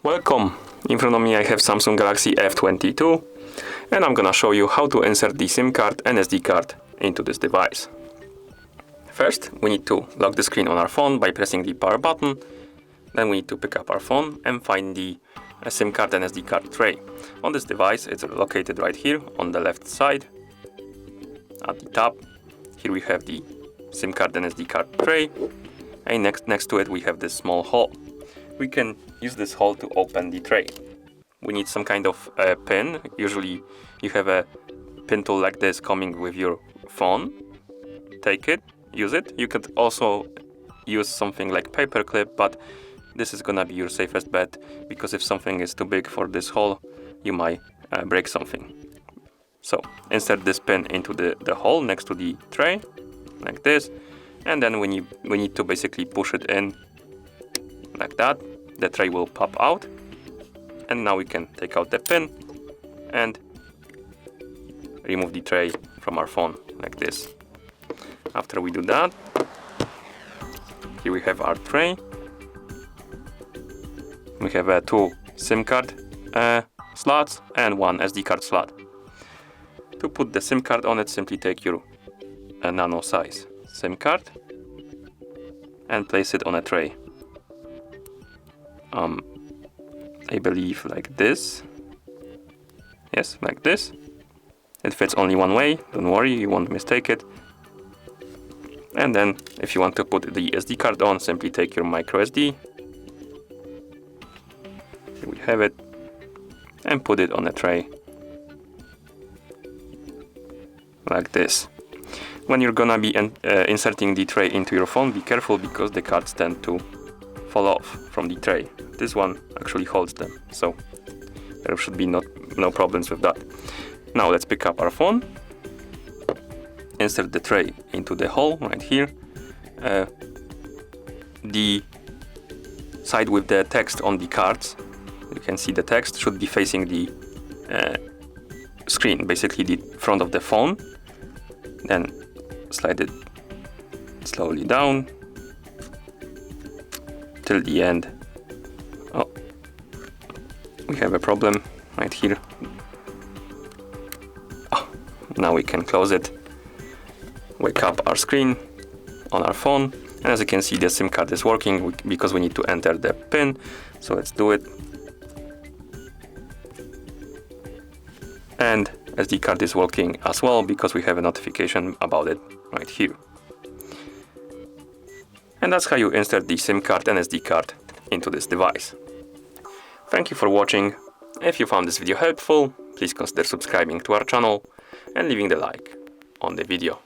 Welcome! In front of me I have Samsung Galaxy F22 and I'm gonna show you how to insert the SIM card and SD card into this device. First, we need to lock the screen on our phone by pressing the power button. Then we need to pick up our phone and find the SIM card and SD card tray. On this device, it's located right here on the left side at the top. Here we have the SIM card and SD card tray, and next to it we have this small hole. We can use this hole to open the tray. We need some kind of pin. Usually you have a pin tool like this coming with your phone. Take it, use it. You could also use something like paperclip, but this is gonna be your safest bet, because if something is too big for this hole, you might break something. So insert this pin into the hole next to the tray, like this, and then we need to basically push it in like that. The tray will pop out, and now we can take out the pin and remove the tray from our phone like this. After we do that, here we have our tray. We have 2 SIM card slots and 1 SD card slot. To put the SIM card on it, simply take your nano size SIM card and place it on a tray. I believe like this. Yes, like this. It fits only one way, don't worry, you won't mistake it. And then if you want to put the SD card on, simply take your micro SD. Here we have it, and put it on a tray like this. When you're gonna be inserting the tray into your phone, be careful, because the cards tend to fall off from the tray. This one actually holds them, so there should be no problems with that. Now let's pick up our phone, insert the tray into the hole right here. The side with the text on the cards, you can see the text should be facing the screen, basically the front of the phone. Then slide it slowly down till the end. Oh, we have a problem right here. Oh, now we can close it. Wake up our screen on our phone, and as you can see, the SIM card is working because we need to enter the pin. So let's do it. And SD card is working as well, because we have a notification about it right here. And that's how you insert the SIM card and SD card into this device. Thank you for watching. If you found this video helpful, please consider subscribing to our channel and leaving the like on the video.